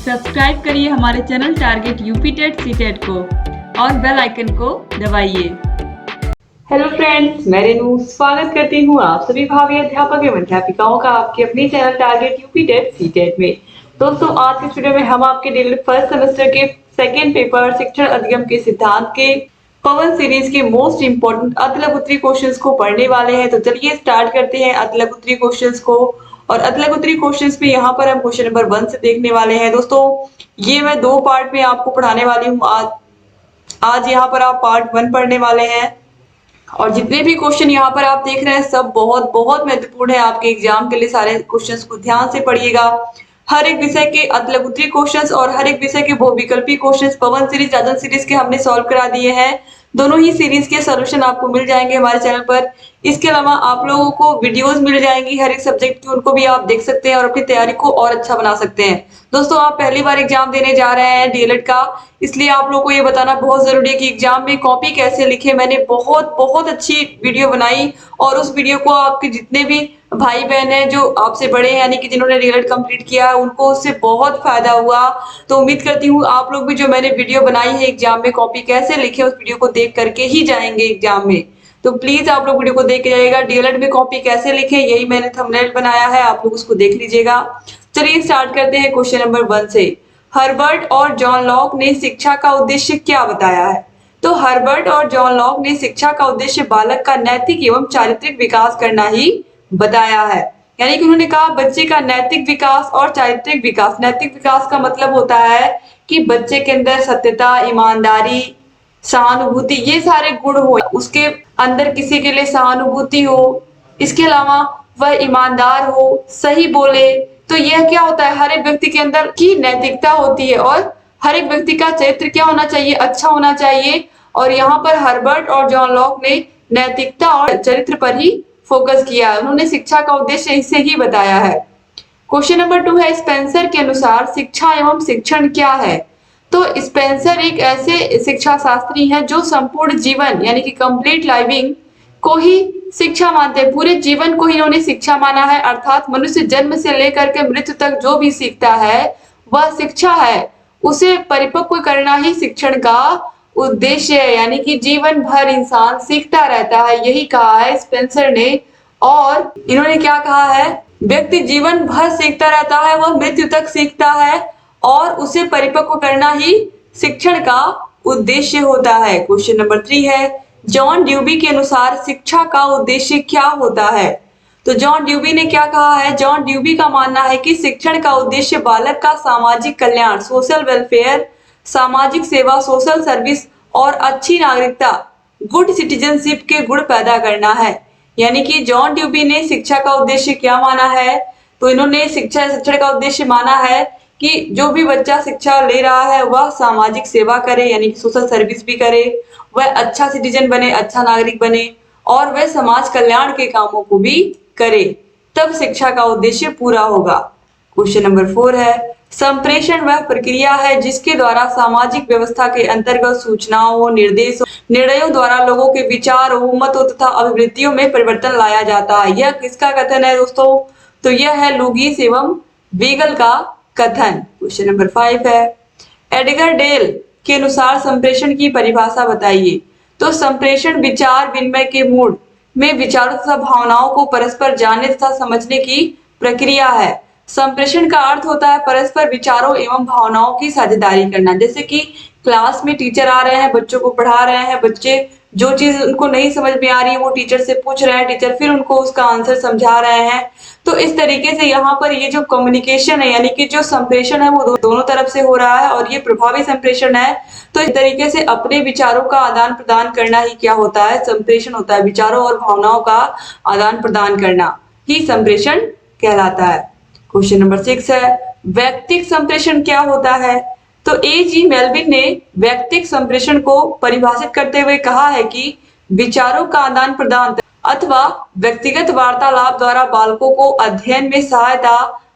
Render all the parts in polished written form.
Subscribe करिए हमारे channel target UP TET CTET को और बेल आइकन को दबाइए। हेलो फ्रेंड्स, मैं रेनू स्वागत करती हूँ आप सभी भावी अध्यापक एवं अध्यापिकाओं का आपके अपने channel target UP TET CTET में। दोस्तों, आज के वीडियो में हम आपके डेली फर्स्ट सेमेस्टर के सेकेंड पेपर शिक्षण अधिगम के सिद्धांत के पवन सीरीज के मोस्ट इंपोर्टेंट अतलग उत्तरी क्वेश्चंस को पढ़ने वाले हैं। तो चलिए स्टार्ट करते हैं अतलग उत्तरी क्वेश्चंस को। और अतलग उत्तरी क्वेश्चंस में यहाँ पर हम क्वेश्चन नंबर 1 से देखने वाले हैं। दोस्तों, ये मैं 2 पार्ट में आपको पढ़ाने वाली हूँ। आज यहाँ पर आप पार्ट 1 पढ़ने वाले हैं और जितने भी क्वेश्चन यहाँ पर आप देख रहे हैं सब बहुत बहुत महत्वपूर्ण है आपके एग्जाम के लिए। सारे क्वेश्चंस को ध्यान से पढ़िएगा। हर एक विषय के अतलग उत्तरी क्वेश्चंस और हर एक विषय के बहुविकल्पी क्वेश्चंस पवन सीरीज राजन सीरीज के हमने सॉल्व करा दिए हैं। दोनों ही सीरीज के सॉल्यूशन आपको मिल जाएंगे हमारे चैनल पर। इसके अलावा आप लोगों को वीडियोस मिल जाएंगी हर एक सब्जेक्ट की, उनको भी आप देख सकते हैं और अपनी तैयारी को और अच्छा बना सकते हैं। दोस्तों, आप पहली बार एग्जाम देने जा रहे हैं डीएलएड का, इसलिए आप लोगों को ये बताना बहुत जरूरी है कि एग्जाम में कॉपी कैसे लिखे। मैंने बहुत बहुत अच्छी वीडियो बनाई और उस वीडियो को आपके जितने भी भाई बहन हैं जो आपसे बड़े हैं, यानी कि जिन्होंने डीएलएड कंप्लीट किया है, उनको उससे बहुत फायदा हुआ। तो उम्मीद करती हूँ आप लोग भी जो मैंने वीडियो बनाई है एग्जाम में कॉपी कैसे लिखे उस वीडियो को देख करके ही जाएंगे एग्जाम में। तो प्लीज आप लोग वीडियो को देख के जाइएगा। डीएलएड में कॉपी कैसे लिखे यही मैंने थंबनेल बनाया है, आप लोग उसको देख लीजिएगा। चलिए स्टार्ट करते हैं क्वेश्चन नंबर 1 से। हर्बर्ट और जॉन लॉक ने शिक्षा का उद्देश्य क्या बताया है? तो हर्बर्ट और जॉन लॉक ने शिक्षा का उद्देश्य बालक का नैतिक एवं चारित्रिक विकास करना ही बताया है। यानी कि उन्होंने कहा बच्चे का नैतिक विकास और चारित्रिक विकास। नैतिक विकास का मतलब होता है कि बच्चे के अंदर सत्यता, ईमानदारी, सहानुभूति, ये सारे गुण हो, उसके अंदर किसी के लिए सहानुभूति हो, इसके अलावा वह ईमानदार हो, सही बोले। तो यह क्या होता है, हर एक व्यक्ति के अंदर की नैतिकता होती है और हर एक व्यक्ति का चरित्र क्या होना चाहिए, अच्छा होना चाहिए। और यहाँ पर हर्बर्ट और जॉन लॉक ने नैतिकता और चरित्र पर ही फोकस किया है। उन्होंने शिक्षा का उद्देश्य इसे ही बताया है। क्वेश्चन नंबर 2 है, स्पेंसर के अनुसार शिक्षा एवं शिक्षण क्या है? तो स्पेंसर एक ऐसे शिक्षा शास्त्री हैं जो संपूर्ण जीवन यानी कि कंप्लीट लाइविंग को ही शिक्षा मानते हैं। पूरे जीवन को ही इन्होंने शिक्षा माना है, अर्थात मनुष्य जन्म से लेकर के मृत्यु तक जो भी सीखता है वह शिक्षा है। उसे परिपक्व करना ही शिक्षण का उद्देश्य है, यानी कि जीवन भर इंसान सीखता रहता है, यही कहा है स्पेंसर ने। और इन्होंने क्या कहा है, व्यक्ति जीवन भर सीखता रहता है, वह मृत्यु तक सीखता है और उसे परिपक्व करना ही शिक्षण का उद्देश्य होता है। क्वेश्चन नंबर 3 है, जॉन ड्यूबी के अनुसार शिक्षा का उद्देश्य क्या होता है? तो जॉन ड्यूबी ने क्या कहा है, जॉन ड्यूबी का मानना है कि शिक्षण का उद्देश्य बालक का सामाजिक कल्याण, सोशल वेलफेयर, सामाजिक सेवा, सोशल सर्विस और अच्छी नागरिकता, गुड सिटीजनशिप के गुण पैदा करना है। यानी कि जॉन ड्यूबी ने शिक्षा का उद्देश्य क्या माना है, तो इन्होंने शिक्षण का उद्देश्य माना है कि जो भी बच्चा शिक्षा ले रहा है वह सामाजिक सेवा करे, यानी कि सोशल सर्विस भी करे, वह अच्छा सिटीजन बने, अच्छा नागरिक बने और वह समाज कल्याण के कामों को भी करे, तब शिक्षा का उद्देश्य पूरा होगा। क्वेश्चन नंबर 4 है, संप्रेषण वह प्रक्रिया है जिसके द्वारा सामाजिक व्यवस्था के अंतर्गत सूचनाओं, निर्देशों, निर्णयों द्वारा लोगों के विचारों, मतों तथा अभिवृत्तियों में परिवर्तन लाया जाता है। यह किसका कथन है दोस्तों? तो यह है लुईस एवं वीगल का कथन। क्वेश्चन नंबर 5 है, एडगर डेल के अनुसार संप्रेषण की परिभाषा बताइए। तो संप्रेषण विचार विनिमय के मूड में विचारों तथा भावनाओं को परस्पर जानने तथा समझने की प्रक्रिया है। संप्रेषण का अर्थ होता है परस्पर विचारों एवं भावनाओं की साझेदारी करना। जैसे कि क्लास में टीचर आ रहे हैं, बच्चों को पढ़ा रहे हैं, बच्चे जो चीज उनको नहीं समझ में आ रही है वो टीचर से पूछ रहे हैं, टीचर फिर उनको उसका आंसर समझा रहे हैं। तो इस तरीके से यहाँ पर ये जो कम्युनिकेशन है, यानी कि जो संप्रेषण है वो दोनों तरफ से हो रहा है और ये प्रभावी संप्रेषण है। तो इस तरीके से अपने विचारों का आदान प्रदान करना ही क्या होता है, संप्रेषण होता है। विचारों और भावनाओं का आदान प्रदान करना ही संप्रेषण कहलाता है। क्वेश्चन नंबर 6 है, व्यक्तिक संप्रेषण क्या होता है? तो A.G. मेल्विन ने व्यक्तिक संप्रेषण को परिभाषित करते हुए कहा है कि विचारों का आदान प्रदान अथवा व्यक्तिगत वार्तालाप द्वारा बालकों को अध्ययन में सहायता,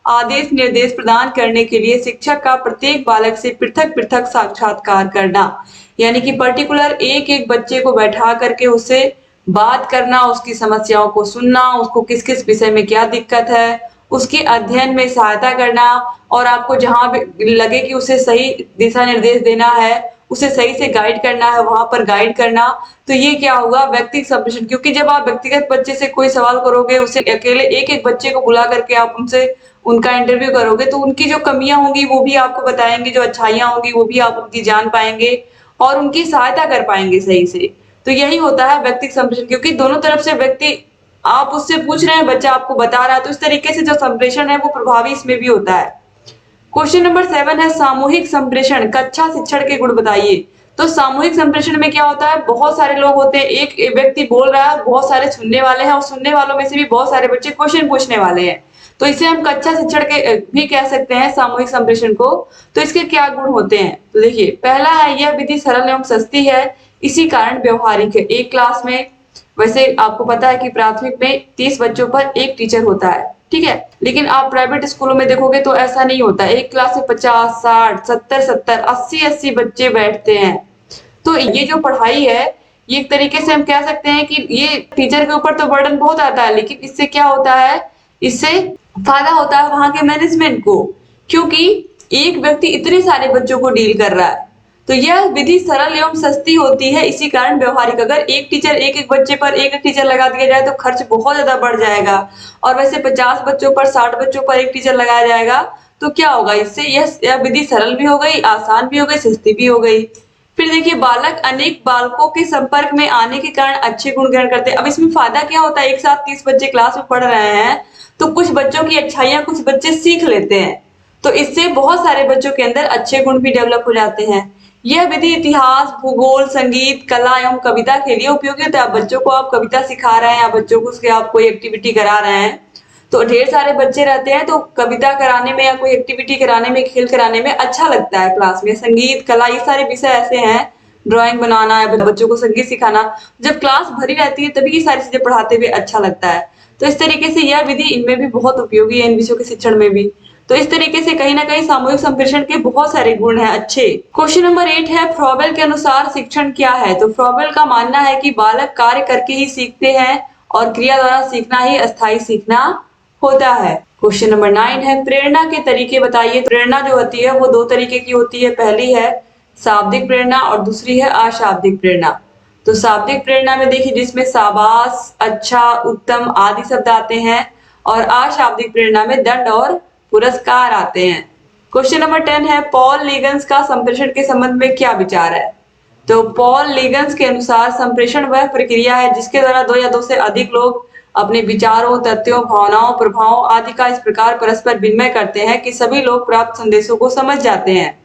आदेश निर्देश प्रदान करने के लिए शिक्षक का प्रत्येक बालक से पृथक पृथक साक्षात्कार करना। यानी कि पर्टिकुलर एक एक बच्चे को बैठा करके उससे बात करना, उसकी समस्याओं को सुनना, उसको किस किस विषय में क्या दिक्कत है उसके अध्ययन में सहायता करना और आपको जहाँ भी लगे कि उसे सही दिशा निर्देश देना है, उसे सही से गाइड करना है, वहां पर गाइड करना। तो ये क्या होगा, व्यक्तिगत संप्रेषण। क्योंकि जब आप व्यक्तिगत बच्चे से कोई सवाल करोगे, उसे अकेले एक एक बच्चे को बुला करके आप उनसे उनका इंटरव्यू करोगे, तो उनकी जो कमियां होंगी वो भी आपको बताएंगे, जो अच्छाइयां होंगी वो भी आप उनकी जान पाएंगे और उनकी सहायता कर पाएंगे सही से। तो यही होता है व्यक्तिगत संप्रेषण, क्योंकि दोनों तरफ से व्यक्ति, आप उससे पूछ रहे हैं, बच्चा आपको बता रहा है, तो इस तरीके से जो संप्रेषण है वो प्रभावी इसमें भी होता है। क्वेश्चन नंबर 7 है सामूहिक संप्रेषण, कक्षा शिक्षण के गुण बताइए। तो सामूहिक संप्रेषण में क्या होता है, बहुत सारे लोग होते हैं, एक व्यक्ति बोल रहा है, बहुत सारे सुनने वाले हैं और सुनने वालों में से भी बहुत सारे बच्चे क्वेश्चन पूछने वाले हैं। तो इसे हम कक्षा शिक्षण के भी कह सकते हैं सामूहिक संप्रेषण को। तो इसके क्या गुण होते हैं, तो देखिए, पहला है यह विधि सरल एवं सस्ती है, इसी कारण व्यवहारिक है। एक क्लास में, वैसे आपको पता है कि प्राथमिक में 30 बच्चों पर एक टीचर होता है, ठीक है, लेकिन आप प्राइवेट स्कूलों में देखोगे तो ऐसा नहीं होता। एक क्लास में 50, 60, 70, 80 बच्चे बैठते हैं। तो ये जो पढ़ाई है, ये एक तरीके से हम कह सकते हैं कि ये टीचर के ऊपर तो बर्डन बहुत आता है, लेकिन इससे क्या होता है, इससे फायदा होता है वहां के मैनेजमेंट को, क्योंकि एक व्यक्ति इतने सारे बच्चों को डील कर रहा है। तो यह विधि सरल एवं सस्ती होती है, इसी कारण व्यवहारिक। अगर एक टीचर एक एक बच्चे पर एक एक टीचर लगा दिया जाए तो खर्च बहुत ज्यादा बढ़ जाएगा, और वैसे 50 बच्चों पर 60 बच्चों पर एक टीचर लगाया जाएगा तो क्या होगा, इससे यह विधि सरल भी हो गई, आसान भी हो गई, सस्ती भी हो गई। फिर देखिए, बालक अनेक बालकों के संपर्क में आने के कारण अच्छे गुण ग्रहण करते हैं। अब इसमें फायदा क्या होता है, एक साथ 30 बच्चे क्लास में पढ़ रहे हैं, तो कुछ बच्चों की अच्छाइयां कुछ बच्चे सीख लेते हैं, तो इससे बहुत सारे बच्चों के अंदर अच्छे गुण भी डेवलप हो जाते हैं। यह विधि इतिहास, भूगोल, संगीत, कला एवं कविता के लिए उपयोगी होता है। बच्चों को आप कविता सिखा रहे हैं या बच्चों को उसके आप कोई एक्टिविटी करा रहे हैं, तो ढेर सारे बच्चे रहते हैं, तो कविता कराने में या कोई एक्टिविटी कराने में, खेल कराने में अच्छा लगता है क्लास में। संगीत, कला, ये सारे विषय ऐसे हैं, ड्राइंग बनाना है, बच्चों को संगीत सिखाना, जब क्लास भरी रहती है तभी ये सारी चीजें पढ़ाते हुए अच्छा लगता है। तो इस तरीके से यह विधि इनमें भी बहुत उपयोगी है, इन विषयों के शिक्षण में भी। तो इस तरीके से कहीं ना कहीं सामूहिक संप्रेषण के बहुत सारे गुण हैं अच्छे। क्वेश्चन नंबर 8 है फ्रॉबेल के अनुसार शिक्षण क्या है। तो फ्रॉबेल का मानना है कि बालक कार्य करके ही सीखते हैं और क्रिया द्वारा सीखना ही अस्थायी सीखना होता है। क्वेश्चन नंबर 9 है प्रेरणा के तरीके बताइए। प्रेरणा जो होती है वो दो तरीके की होती है, पहली है शाब्दिक प्रेरणा और दूसरी है अशाब्दिक प्रेरणा। तो शाब्दिक प्रेरणा में देखिए, जिसमें शाबाश, अच्छा, उत्तम आदि शब्द आते हैं, और अशाब्दिक प्रेरणा में दंड और पुरस्कार आते हैं। क्वेश्चन नंबर 10 है पॉल लीगन्स का संप्रेषण के संबंध में क्या विचार है। तो पॉल लीगन्स के अनुसार संप्रेषण वह प्रक्रिया है जिसके द्वारा दो या दो से अधिक लोग अपने विचारों, तथ्यों, भावनाओं, प्रभावों आदि का इस प्रकार परस्पर विनिमय करते हैं कि सभी लोग प्राप्त संदेशों को समझ जाते हैं।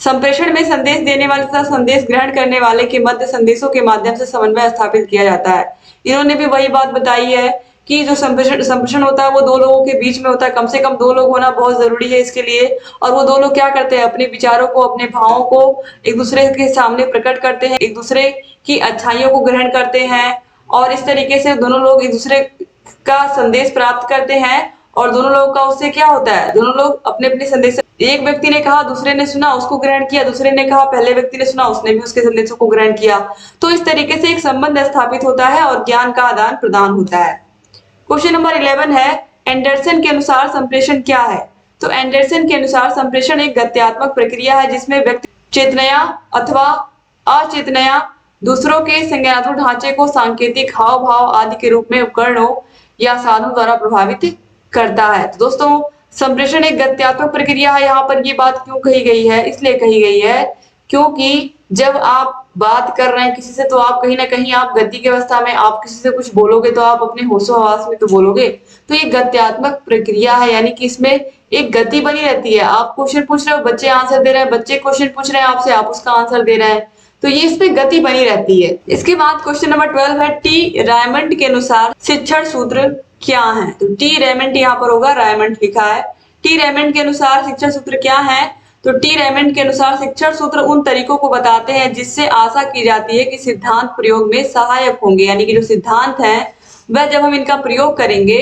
संप्रेषण में संदेश देने वाले तथा संदेश ग्रहण करने वाले के मध्य संदेशों के माध्यम से समन्वय स्थापित किया जाता है। इन्होंने भी वही बात बताई है कि जो संप्रेषण होता है वो दो लोगों के बीच में होता है, कम से कम दो लोग होना बहुत जरूरी है इसके लिए। और वो दो लोग क्या करते हैं, अपने विचारों को, अपने भावों को एक दूसरे के सामने प्रकट करते हैं, एक दूसरे की अच्छाइयों को ग्रहण करते हैं, और इस तरीके से दोनों लोग एक दूसरे का संदेश प्राप्त करते हैं। और दोनों लोगों का उससे क्या होता है, दोनों लोग अपने अपने संदेश, एक व्यक्ति ने कहा, दूसरे ने सुना, उसको ग्रहण किया, दूसरे ने कहा, पहले व्यक्ति ने सुना, उसने भी उसके संदेशों को ग्रहण किया। तो इस तरीके से एक संबंध स्थापित होता है और ज्ञान का आदान प्रदान होता है। क्वेश्चन नंबर 11 है एंडरसन के अनुसार संप्रेषण क्या है। तो एंडरसन के अनुसार संप्रेषण एक गत्यात्मक प्रक्रिया है जिसमें व्यक्ति चेतनया अथवा अचेतनया दूसरों के संज्ञानात्मक ढांचे को सांकेतिक, हाव भाव आदि के रूप में उपकरणों या साधनों द्वारा प्रभावित करता है। तो दोस्तों, संप्रेषण एक गत्यात्मक प्रक्रिया है। यहाँ पर ये बात क्यों कही गई है, इसलिए कही गई है क्योंकि जब आप बात कर रहे हैं किसी से, तो आप कहीं ना कहीं आप गति की अवस्था में, आप किसी से कुछ बोलोगे तो आप अपने होशो हवास में तो बोलोगे। तो ये गत्यात्मक प्रक्रिया है, यानी कि इसमें एक गति बनी रहती है। आप क्वेश्चन पूछ रहे हो, बच्चे आंसर दे रहे हैं, बच्चे क्वेश्चन पूछ रहे हैं आपसे, आप उसका आंसर दे रहे हैं, तो ये इसमें गति बनी रहती है। इसके बाद क्वेश्चन नंबर 12 है टी रायमंड के अनुसार शिक्षण सूत्र क्या है। तो टी रेमंड यहाँ पर होगा, रायमंड लिखा है। टी रेमंड के अनुसार शिक्षण सूत्र क्या है। तो टी रेमंड के अनुसार शिक्षण सूत्र उन तरीकों को बताते हैं जिससे आशा की जाती है कि सिद्धांत प्रयोग में सहायक होंगे, यानी कि जो सिद्धांत है वह जब हम इनका प्रयोग करेंगे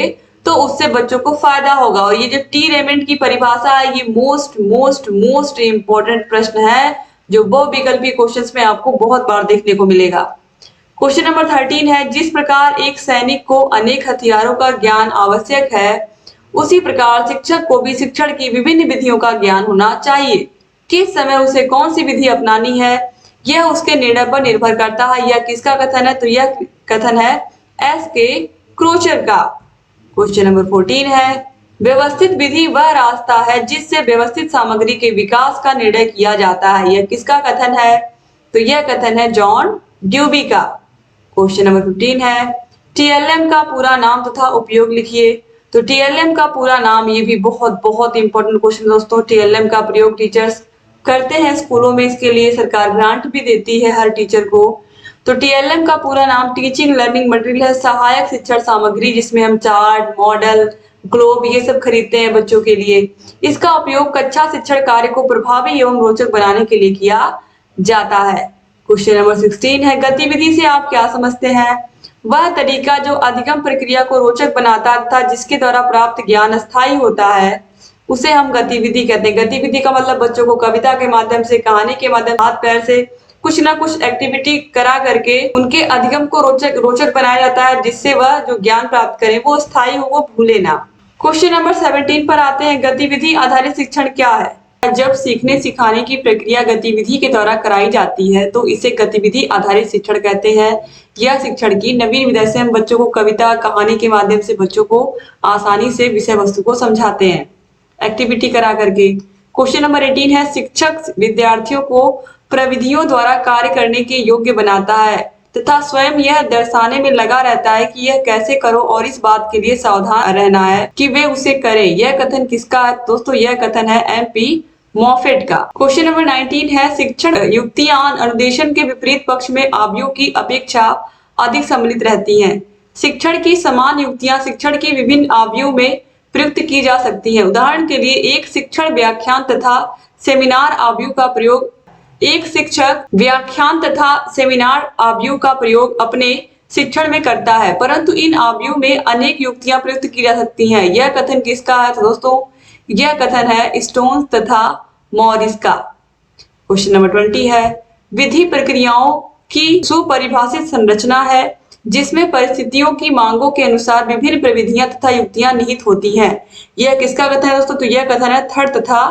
तो उससे बच्चों को फायदा होगा। और ये जो टी रेमंड की परिभाषा है, ये मोस्ट मोस्ट मोस्ट इंपॉर्टेंट प्रश्न है जो बहुविकल्पी क्वेश्चंस में आपको बहुत बार देखने को मिलेगा। क्वेश्चन नंबर 13 है जिस प्रकार एक सैनिक को अनेक हथियारों का ज्ञान आवश्यक है उसी प्रकार शिक्षक को भी शिक्षण की विभिन्न विधियों का ज्ञान होना चाहिए। किस समय उसे कौन सी विधि अपनानी है यह उसके निर्णय पर निर्भर करता है। यह किसका कथन है? तो यह कथन है एस के क्रोचर का। क्वेश्चन नंबर 14 है, व्यवस्थित विधि वह रास्ता है जिससे व्यवस्थित सामग्री के विकास का निर्णय किया जाता है। यह किसका कथन है? तो यह कथन है जॉन ड्यूबी का। क्वेश्चन नंबर 15 है, टीएलएम का पूरा नाम तथा उपयोग लिखिए। तो टीएलएम का पूरा नाम, ये भी बहुत बहुत इंपॉर्टेंट क्वेश्चन दोस्तों। टीएलएम का प्रयोग टीचर्स करते हैं स्कूलों में, इसके लिए सरकार ग्रांट भी देती है हर टीचर को। तो टीएलएम का पूरा नाम टीचिंग लर्निंग मटेरियल है, सहायक शिक्षण सामग्री, जिसमें हम चार्ट, मॉडल, ग्लोब ये सब खरीदते हैं बच्चों के लिए। इसका उपयोग कक्षा शिक्षण कार्य को प्रभावी एवं रोचक बनाने के लिए किया जाता है। क्वेश्चन नंबर 16 है, गतिविधि से आप क्या समझते हैं? वह तरीका जो अधिगम प्रक्रिया को रोचक बनाता था, जिसके द्वारा प्राप्त ज्ञान अस्थायी होता है, उसे हम गतिविधि कहते हैं। गतिविधि का मतलब बच्चों को कविता के माध्यम से, कहानी के माध्यम, हाथ पैर से कुछ ना कुछ एक्टिविटी करा करके उनके अधिगम को रोचक बनाया जाता है, जिससे वह जो ज्ञान प्राप्त करें वो स्थायी हो, वो भूले ना। क्वेश्चन नंबर 17 पर आते हैं, गतिविधि आधारित शिक्षण क्या है? जब सीखने सिखाने की प्रक्रिया गतिविधि के द्वारा कराई जाती है तो इसे गतिविधि आधारित शिक्षण कहते हैं। यह शिक्षण की नवीन विधि से हम बच्चों को कविता, कहानी के माध्यम से बच्चों को आसानी से विषय वस्तु को समझाते हैं, एक्टिविटी करा करके। क्वेश्चन नंबर 18 है, शिक्षक विद्यार्थियों को प्रविधियों द्वारा कार्य करने के योग्य बनाता है तथा स्वयं यह दर्शाने में लगा रहता है कि यह कैसे करो और इस बात के लिए सावधान रहना है कि वे उसे करें। यह कथन किसका है दोस्तों? यह कथन है MP मॉफेट का। क्वेश्चन नंबर 19 है, शिक्षण युक्तियां अनुदेशन के विपरीत पक्ष में आवियों की अपेक्षा अधिक सम्मिलित रहती हैं। शिक्षण की समान युक्तियां शिक्षण के विभिन्न आवियों में प्रयुक्त की जा सकती है। उदाहरण के लिए एक शिक्षण व्याख्यान तथा सेमिनार आवियों का प्रयोग, एक शिक्षक व्याख्यान तथा सेमिनार आवियों का प्रयोग अपने शिक्षण में करता है, परंतु इन आवियों में अनेक युक्तियां प्रयुक्त की जा सकती हैं। यह कथन किसका है दोस्तों? यह कथन है स्टोन्स तथा मॉरिस का। क्वेश्चन नंबर 20 है, विधि प्रक्रियाओं की सुपरिभाषित संरचना है जिसमें परिस्थितियों की मांगों के अनुसार विभिन्न प्रविधियां तथा युक्तियां निहित होती हैं। यह किसका कथन है दोस्तों? तो यह कथन है थर्ड तथा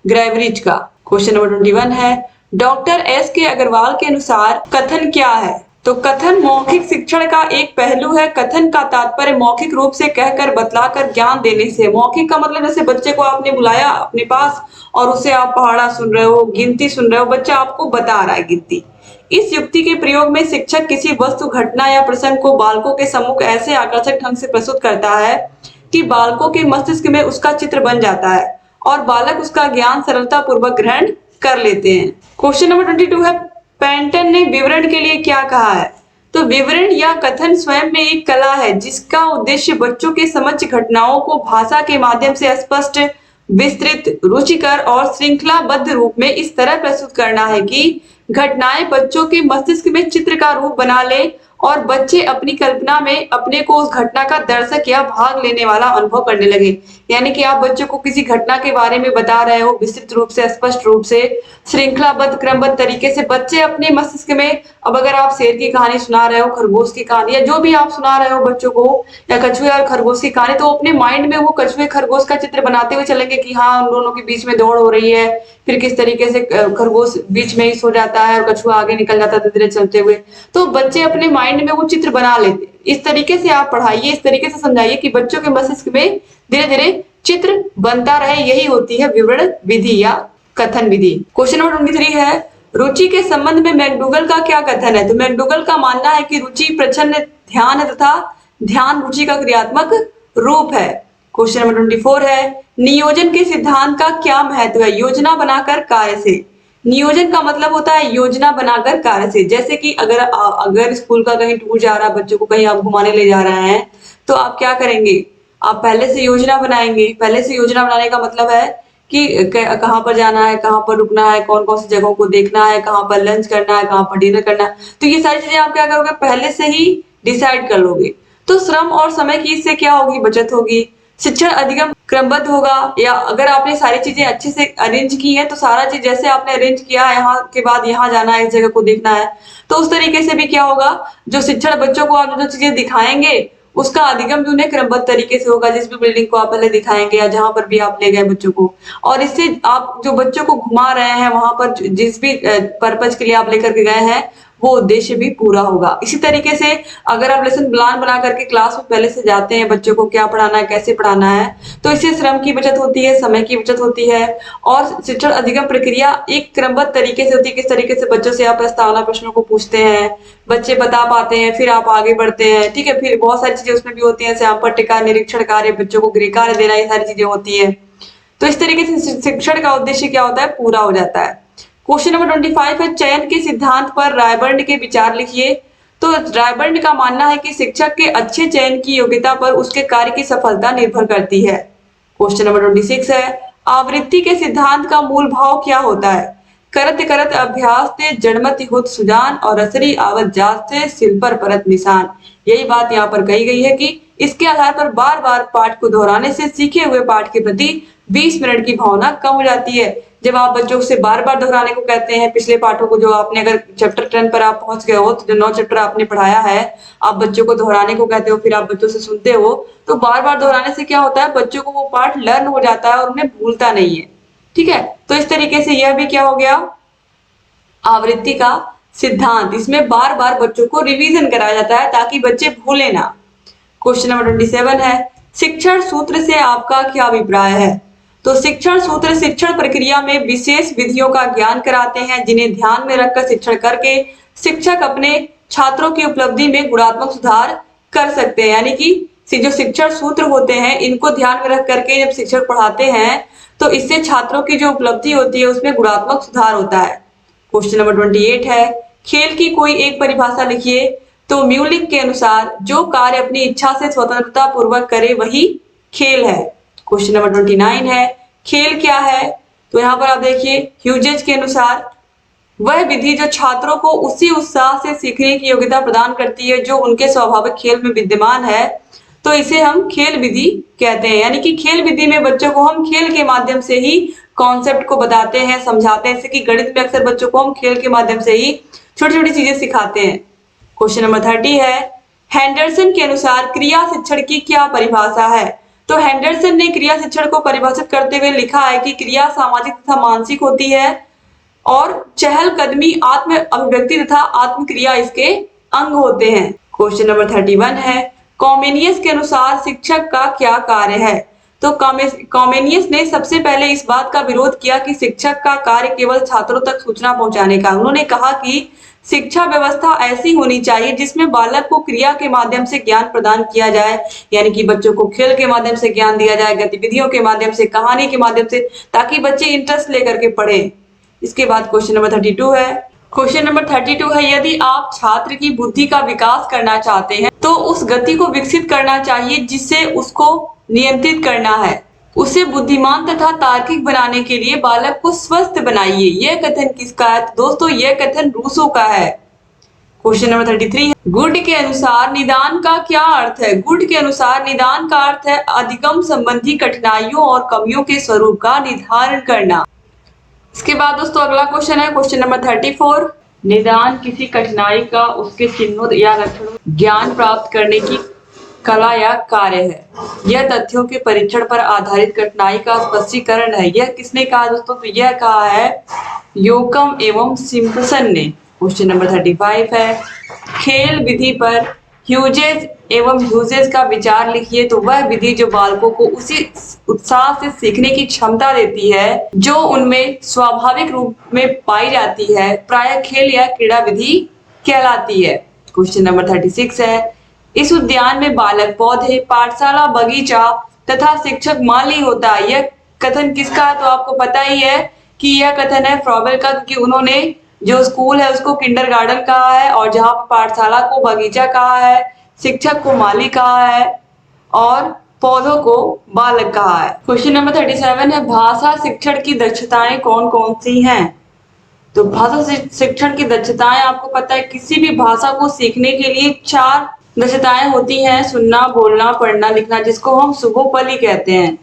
ग्रेवरिज का। क्वेश्चन नंबर 21 है, डॉक्टर एस के अग्रवाल के अनुसार कथन क्या है? तो कथन मौखिक शिक्षण का एक पहलू है। कथन का तात्पर्य मौखिक रूप से कहकर, बतलाकर, ज्ञान देने से। मौखिक का मतलब जैसे बच्चे को आपने बुलाया अपने पास और उसे आप पहाड़ा सुन रहे हो, गिनती सुन रहे हो, बच्चा आपको बता रहा है गिनती। इस युक्ति के प्रयोग में शिक्षक किसी वस्तु, घटना या प्रसंग को बालकों के सम्मुख ऐसे आकर्षक ढंग से प्रस्तुत करता है कि बालकों के मस्तिष्क में उसका चित्र बन जाता है और बालक उसका ज्ञान सरलता पूर्वक ग्रहण कर लेते हैं। क्वेश्चन नंबर 22 है, पेंटन ने विवरण के लिए क्या कहा है? तो विवरण या कथन स्वयं में एक कला है जिसका उद्देश्य बच्चों के समक्ष घटनाओं को भाषा के माध्यम से स्पष्ट, विस्तृत, रुचिकर और श्रृंखलाबद्ध रूप में इस तरह प्रस्तुत करना है कि घटनाएं बच्चों के मस्तिष्क में चित्र का रूप बना ले और बच्चे अपनी कल्पना में अपने को उस घटना का दर्शक या भाग लेने वाला अनुभव करने लगे। यानी कि आप बच्चों को किसी घटना के बारे में बता रहे हो विस्तृत रूप से, स्पष्ट रूप से, श्रृंखलाबद्ध, क्रमबद्ध तरीके से। बच्चे अपने मस्तिष्क में, अब अगर आप शेर की कहानी सुना रहे हो, खरगोश की कहानी, या जो भी आप सुना रहे हो बच्चों को, या कछुए और खरगोश की कहानी, तो अपने माइंड में वो कछुए खरगोश का चित्र बनाते हुए चलेंगे कि हाँ उन दोनों के बीच में दौड़ हो रही है, फिर किस तरीके से खरगोश बीच में ही सो जाता है और कछुआ आगे निकल जाता है धीरे धीरे चलते हुए। तो बच्चे अपने माइंड में वो चित्र बना लेते। इस तरीके से आप पढ़ाइए, इस तरीके से समझाइए कि बच्चों के मस्तिष्क में धीरे धीरे चित्र बनता रहे। यही होती है विवरण विधि या कथन विधि। क्वेश्चन नंबर 23 है, रुचि के संबंध में मैकडूगल का क्या कथन है? तो मैकडूगल का मानना है कि रुचि प्रच्छन्न ध्यान तथा ध्यान रुचि का क्रियात्मक रूप है। क्वेश्चन नंबर 24 है, नियोजन के सिद्धांत का क्या महत्व है? योजना बनाकर कार्य से। नियोजन का मतलब होता है योजना बनाकर कार्य से। जैसे कि अगर स्कूल का कहीं टूर जा रहा है, बच्चों को कहीं आप घुमाने ले जा रहे हैं, तो आप क्या करेंगे? आप पहले से योजना बनाएंगे। पहले से योजना बनाने का मतलब है कि कहाँ पर जाना है, कहाँ पर रुकना है, कौन कौन सी जगहों को देखना है, कहाँ पर लंच करना है, कहाँ पर डिनर करना है। तो ये सारी चीजें आप क्या करोगे? पहले से ही डिसाइड कर लोगे। तो श्रम और समय की इससे क्या होगी? बचत होगी। शिक्षण अधिगम क्रमबद्ध होगा, या अगर आपने सारी चीजें अच्छे से अरेंज की है तो सारा चीज जैसे आपने अरेंज किया है, यहाँ के बाद यहाँ जाना है, इस जगह को देखना है, तो उस तरीके से भी क्या होगा? जो शिक्षण बच्चों को आप जो चीजें दिखाएंगे उसका अधिगम भी उन्हें क्रमबद्ध तरीके से होगा, जिस भी बिल्डिंग को आप पहले दिखाएंगे या जहां पर भी आप ले गए बच्चों को। और इससे आप जो बच्चों को घुमा रहे हैं वहां पर जिस भी पर्पज के लिए आप लेकर के गए हैं वो उद्देश्य भी पूरा होगा। इसी तरीके से अगर आप लेसन प्लान बना करके क्लास में पहले से जाते हैं बच्चों को क्या पढ़ाना है, कैसे पढ़ाना है, तो इससे श्रम की बचत होती है, समय की बचत होती है और शिक्षण अधिगम प्रक्रिया एक क्रमबद्ध तरीके से होती है। किस तरीके से बच्चों से आप प्रस्तावना प्रश्नों को पूछते हैं, बच्चे बता पाते हैं, फिर आप आगे बढ़ते हैं, ठीक है। फिर बहुत सारी चीजें उसमें भी होती है, श्याम पट्टिका, निरीक्षण कार्य, बच्चों को गृह कार्य देना, ये सारी चीजें होती है। तो इस तरीके से शिक्षण का उद्देश्य क्या होता है, पूरा हो जाता है। क्वेश्चन नंबर 25 है, चयन के सिद्धांत पर रायबर्न के विचार लिखिए। तो रायबर्न का मानना है कि शिक्षक के अच्छे चयन की योग्यता पर उसके कार्य की सफलता निर्भर करती है। क्वेश्चन नंबर 26 है, आवृत्ति के सिद्धांत का मूल भाव क्या होता है। करत करत अभ्यास ते जड़मति होत सुजान और असरी आवत जात से सिल पर परत निशान। यही बात यहाँ पर कही गई है कि इसके आधार पर बार बार पाठ को दोहराने से सीखे हुए पाठ के प्रति 20 मिनट की भावना कम हो जाती है। जब आप बच्चों से बार बार दोहराने को कहते हैं पिछले पाठों को, जो आपने अगर चैप्टर 10 पर आप पहुंच गए हो तो जो 9 चैप्टर आपने पढ़ाया है आप बच्चों को दोहराने को कहते हो, फिर आप बच्चों से सुनते हो, तो बार बार दोहराने से क्या होता है, बच्चों को वो पाठ लर्न हो जाता है और उन्हें भूलता नहीं है, ठीक है। तो इस तरीके से यह भी क्या हो गया, आवृत्ति का सिद्धांत। इसमें बार बार बच्चों को रिवीजन कराया जाता है ताकि बच्चे भूले ना। क्वेश्चन नंबर 27 है, शिक्षण सूत्र से आपका क्या अभिप्राय है। तो शिक्षण सूत्र शिक्षण प्रक्रिया में विशेष विधियों का ज्ञान कराते हैं जिन्हें ध्यान में रखकर शिक्षण करके शिक्षक अपने छात्रों की उपलब्धि में गुणात्मक सुधार कर सकते हैं। यानी कि जो शिक्षण सूत्र होते हैं इनको ध्यान में रख करके जब शिक्षक पढ़ाते हैं तो इससे छात्रों की जो उपलब्धि होती है उसमें गुणात्मक सुधार होता है। क्वेश्चन नंबर 28 है, खेल की कोई एक परिभाषा लिखिए। तो म्यूलिक के अनुसार जो कार्य अपनी इच्छा से स्वतंत्रता पूर्वक करे वही खेल है। क्वेश्चन नंबर 29 है, खेल क्या है। तो यहाँ पर आप देखिए ह्यूजेज के अनुसार वह विधि जो छात्रों को उसी उत्साह से सीखने की योग्यता प्रदान करती है जो उनके स्वाभाविक खेल में विद्यमान है, तो इसे हम खेल विधि कहते हैं। यानी कि खेल विधि में बच्चों को हम खेल के माध्यम से ही कॉन्सेप्ट को बताते हैं, समझाते हैं। जैसे कि गणित में अक्सर बच्चों को हम खेल के माध्यम से ही छोटी छोटी चीजें सिखाते हैं। क्वेश्चन नंबर 30 है, हेंडरसन के अनुसार क्रिया शिक्षण की क्या परिभाषा है। तो हेंडरसन ने क्रिया शिक्षण को परिभाषित करते हुए लिखा है कि क्रिया सामाजिक तथा मानसिक होती है और चहलकदमी आत्म अभिव्यक्ति तथा आत्म क्रिया इसके अंग होते हैं। क्वेश्चन नंबर 31 है, कॉमेनियस के अनुसार शिक्षक का क्या कार्य है। तो कॉमेनियस ने सबसे पहले इस बात का विरोध किया कि शिक्षक का कार्य केवल छात्रों तक सूचना पहुंचाने का। उन्होंने कहा कि शिक्षा व्यवस्था ऐसी होनी चाहिए जिसमें बालक को क्रिया के माध्यम से ज्ञान प्रदान किया जाए, यानी कि बच्चों को खेल के माध्यम से ज्ञान दिया जाए, गतिविधियों के माध्यम से, कहानी के माध्यम से, ताकि बच्चे इंटरेस्ट लेकर के पढ़े। इसके बाद क्वेश्चन नंबर 32 है। क्वेश्चन नंबर 32 है, यदि आप छात्र की बुद्धि का विकास करना चाहते हैं तो उस गति को विकसित करना चाहिए जिससे उसको नियंत्रित करना है। उसे बुद्धिमान तथा तार्किक बनाने के लिए बालक को स्वस्थ बनाइए। यह कथन किसका है। तो दोस्तों यह कथन रूसो का है। क्वेश्चन नंबर 33 है, गुड के अनुसार निदान का क्या अर्थ है। गुड के अनुसार निदान का अर्थ है अधिगम संबंधी कठिनाइयों और कमियों के स्वरूप का निर्धारण करना। इसके बाद दोस्तों अगला क्वेश्चन है क्वेश्चन नंबर 34, निदान किसी कठिनाई का उसके चिन्हों या लक्षणों ज्ञान प्राप्त करने की कला या कार्य है। यह तथ्यों के परीक्षण पर आधारित कठिनाई का स्पष्टीकरण है। यह किसने कहा दोस्तों। तो यह कहा है योकम एवं सिम्पसन ने। क्वेश्चन नंबर 35 है, खेल विधि पर ह्यूजेस एवं ह्यूजेस का विचार लिखिए। तो वह विधि जो बालकों को उसी उत्साह से सीखने की क्षमता देती है जो उनमें स्वाभाविक रूप में पाई जाती है, प्रायः खेल या क्रीड़ा विधि कहलाती है। क्वेश्चन नंबर 36 है, इस उद्यान में बालक, पौधे, पाठशाला, बगीचा तथा शिक्षक माली होता है। यह कथन किसका है। तो आपको पता ही है कि यह कथन है फ्रॉबेल का, क्योंकि उन्होंने जो स्कूल है उसको किंडरगार्टन कहा है और जहां पाठशाला को बगीचा कहा है, शिक्षक को माली कहा है और पौधों को बालक कहा है। क्वेश्चन नंबर 37 है, भाषा शिक्षण की दक्षताएं कौन कौन सी हैं। तो भाषा शिक्षण की दक्षताएं आपको पता है किसी भी भाषा को सीखने के लिए 4 दक्षताएं होती हैं, सुनना, बोलना, पढ़ना, लिखना, जिसको हम सुबोपली कहते हैं।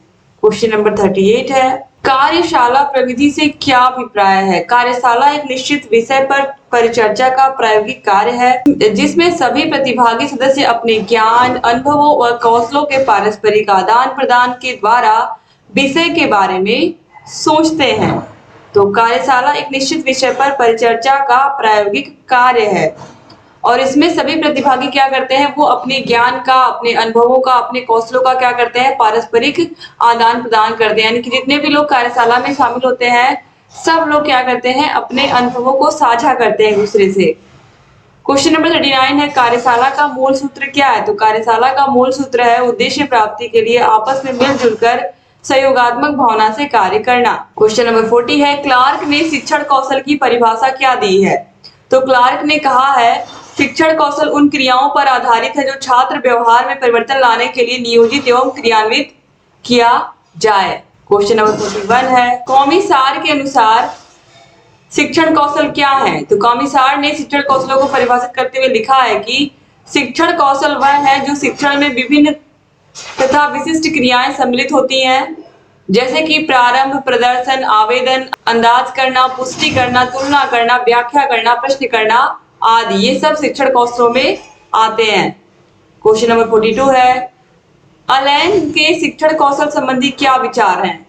क्वेश्चन नंबर 38 है, कार्यशाला प्रविधि से क्या अभिप्राय है? कार्यशाला एक निश्चित विषय पर परिचर्चा का प्रायोगिक कार्य है जिसमें सभी प्रतिभागी सदस्य अपने ज्ञान, अनुभवों और कौशलों के पारस्परिक आदान प्रदान के द्वारा विषय के बारे में सोचते हैं। तो कार्यशाला एक निश्चित विषय पर परिचर्चा का प्रायोगिक कार्य है और इसमें सभी प्रतिभागी क्या करते हैं, वो अपने ज्ञान का, अपने अनुभवों का, अपने कौशलों का क्या करते हैं, पारस्परिक आदान प्रदान करते हैं। यानी कि जितने भी लोग कार्यशाला में शामिल होते हैं सब लोग क्या करते हैं, अपने अनुभवों को साझा करते हैं एक दूसरे से। क्वेश्चन नंबर 39 है, कार्यशाला का मूल सूत्र क्या है? तो कार्यशाला का मूल सूत्र है उद्देश्य प्राप्ति के लिए आपस में मिलजुल कर सहयोगात्मक भावना से कार्य करना। क्वेश्चन नंबर 40 है, क्लार्क ने शिक्षण कौशल की परिभाषा क्या दी है? तो क्लार्क ने कहा है शिक्षण कौशल उन क्रियाओं पर आधारित है जो छात्र व्यवहार में परिवर्तन लाने के लिए नियोजित एवं क्रियान्वित किया जाए। क्वेश्चन नंबर 41 है, कौमी सार के अनुसार शिक्षण कौशल क्या है? तो कौमी सार ने शिक्षण कौशलों को परिभाषित करते हुए लिखा है कि शिक्षण कौशल वह है जो शिक्षण में विभिन्न तथा विशिष्ट क्रियाएं सम्मिलित होती हैं, जैसे कि प्रारंभ, प्रदर्शन, आवेदन, अंदाज करना, पुष्टि करना, तुलना करना, व्याख्या करना, प्रश्न करना आदि। ये सब शिक्षण कौशलों में आते हैं। क्वेश्चन नंबर 42 है, एलन के शिक्षण कौशल संबंधी क्या विचार हैं?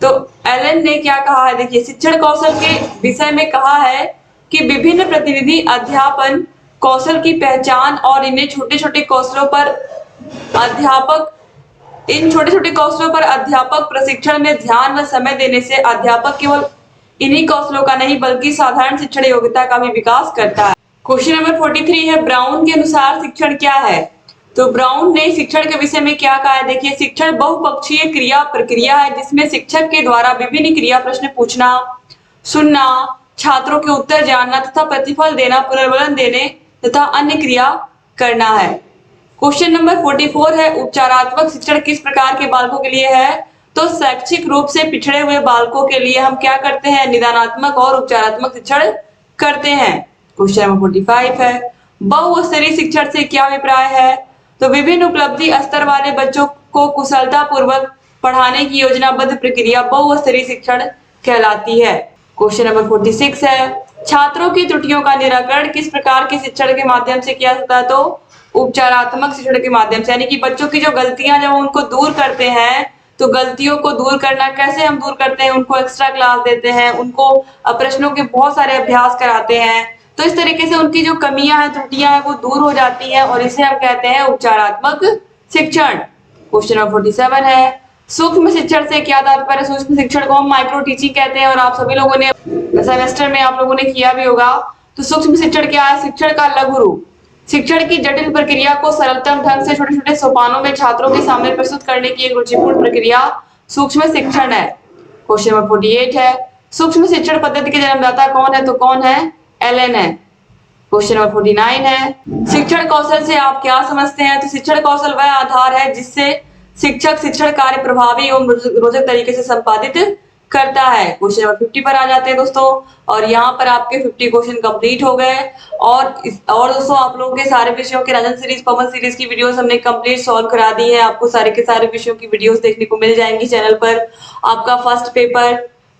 तो एलन ने क्या कहा है, देखिए शिक्षण कौशल के विषय में कहा है कि विभिन्न प्रतिनिधि अध्यापन कौशल की पहचान और इन्हें छोटे छोटे कौशलों पर अध्यापक प्रशिक्षण में ध्यान व समय देने से अध्यापक केवल इन्हीं कौशलों का नहीं बल्कि साधारण शिक्षण योग्यता का भी विकास करता है। क्वेश्चन नंबर 43 है, ब्राउन के अनुसार शिक्षण क्या है? तो ब्राउन ने शिक्षण के विषय में क्या कहा है, देखिए शिक्षण बहुपक्षीय क्रिया प्रक्रिया है जिसमें शिक्षक के द्वारा विभिन्न क्रिया प्रश्न पूछना, सुनना, छात्रों के उत्तर जानना तथा प्रतिफल देना, पुनर्बलन देने तथा अन्य क्रिया करना है। क्वेश्चन नंबर 44 है, उपचारात्मक शिक्षण किस प्रकार के बालकों के लिए है? तो शैक्षिक रूप से पिछड़े हुए बालकों के लिए हम क्या करते हैं, निदानात्मक और उपचारात्मक शिक्षण करते हैं। क्वेश्चन नंबर 45 है, बहुस्तरीय शिक्षण से क्या अभिप्राय है? तो विभिन्न उपलब्धि स्तर वाले बच्चों को कुशलता पूर्वक पढ़ाने की योजनाबद्ध प्रक्रिया बहुस्तरीय शिक्षण कहलाती है। क्वेश्चन नंबर 46 है, छात्रों की त्रुटियों का निराकरण किस प्रकार के शिक्षण के माध्यम से किया जाता है? तो उपचारात्मक शिक्षण के माध्यम से, यानी कि बच्चों की जो गलतियां जब उनको दूर करते हैं तो गलतियों को दूर करना कैसे हम दूर करते हैं, उनको एक्स्ट्रा क्लास देते हैं, उनको प्रश्नों के बहुत सारे अभ्यास कराते हैं, तो इस तरीके से उनकी जो कमियां हैं, त्रुटियां हैं वो दूर हो जाती हैं और इसे हम कहते हैं उपचारात्मक शिक्षण। क्वेश्चन नंबर 47 है, सूक्ष्म शिक्षण से क्या तात्पर्य? सूक्ष्म शिक्षण को हम माइक्रो टीचिंग कहते हैं और आप सभी लोगों ने सेमेस्टर में आप लोगों ने किया भी होगा। तो सूक्ष्म शिक्षण क्या है? शिक्षण का लघु रूप, शिक्षण की जटिल प्रक्रिया को सरलतम ढंग से छोटे छोटे सोपानों में छात्रों के सामने प्रस्तुत करने की एक रुचिपूर्ण प्रक्रिया सूक्ष्म शिक्षण है। क्वेश्चन नंबर 48 है, सूक्ष्म शिक्षण पद्धति के जन्मदाता कौन है? तो कौन है? एलन है। क्वेश्चन नंबर 49 है, शिक्षण कौशल से आप क्या समझते हैं? तो शिक्षण कौशल वह आधार है जिससे शिक्षक शिक्षण कार्य प्रभावी एवं रोचक तरीके से संपादित करता है। क्वेश्चन नंबर 50 पर आ जाते हैं दोस्तों, और यहाँ पर आपके 50 क्वेश्चन कंप्लीट हो गए। और दोस्तों आप लोगों के सारे विषयों के राजन सीरीज, पवन सीरीज की वीडियोस हमने कंप्लीट सॉल्व करा दी है। आपको सारे के सारे विषयों की वीडियोस देखने को मिल जाएंगी चैनल पर। आपका फर्स्ट पेपर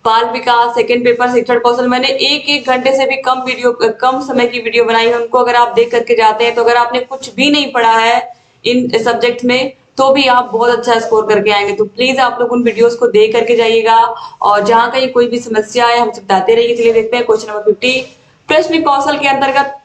बाल विकास, सेकंड पेपर शिक्षण कौशल, मैंने एक घंटे से भी कम समय की वीडियो बनाई है। उनको अगर आप देख करके जाते हैं तो अगर आपने कुछ भी नहीं पढ़ा है इन सब्जेक्ट में तो भी आप बहुत अच्छा स्कोर करके आएंगे। तो प्लीज आप लोग उन वीडियोस को देख करके जाइएगा और जहां कहीं कोई भी समस्या है हमसे बताते रहिए। चलिए देखते हैं क्वेश्चन नंबर 50। प्रश्न कौशल के अंतर्गत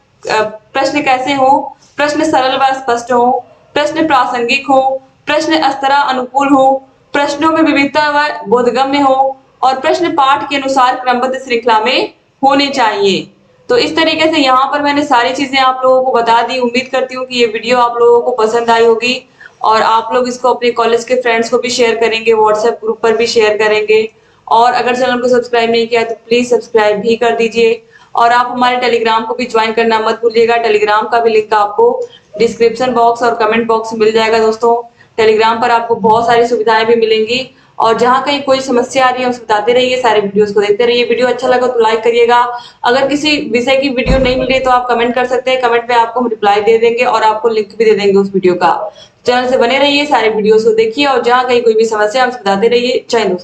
प्रश्न कैसे हो? प्रश्न सरल व स्पष्ट हो, प्रश्न प्रासंगिक हो, प्रश्न स्तरा अनुकूल हो, प्रश्नों में विविधता व बोधगम्य हो और प्रश्न पाठ के अनुसार क्रमबद्ध श्रृंखला में होने चाहिए। तो इस तरीके से यहाँ पर मैंने सारी चीजें आप लोगों को बता दी। उम्मीद करती हूँ कि ये वीडियो आप लोगों को पसंद आई होगी और आप लोग इसको अपने कॉलेज के फ्रेंड्स को भी शेयर करेंगे, व्हाट्सएप ग्रुप पर भी शेयर करेंगे। और अगर चैनल को सब्सक्राइब नहीं किया तो प्लीज सब्सक्राइब भी कर दीजिए और आप हमारे टेलीग्राम को भी ज्वाइन करना मत भूलिएगा। टेलीग्राम का भी लिंक आपको डिस्क्रिप्शन बॉक्स और कमेंट बॉक्स में मिल जाएगा। दोस्तों टेलीग्राम पर आपको बहुत सारी सुविधाएं भी मिलेंगी और जहां कहीं कोई समस्या आ रही है उसे बताते रहिए, सारे वीडियोस को देखते रहिए। वीडियो अच्छा लगा तो लाइक करिएगा। अगर किसी विषय की वीडियो नहीं मिल रही तो आप कमेंट कर सकते हैं, कमेंट में आपको हम रिप्लाई दे देंगे और आपको लिंक भी दे देंगे उस वीडियो का। चैनल से बने रहिए, सारे वीडियोस को देखिए और जहां कहीं कोई भी समस्या हमसे बताते रहिए। जय हिंद दोस्तों।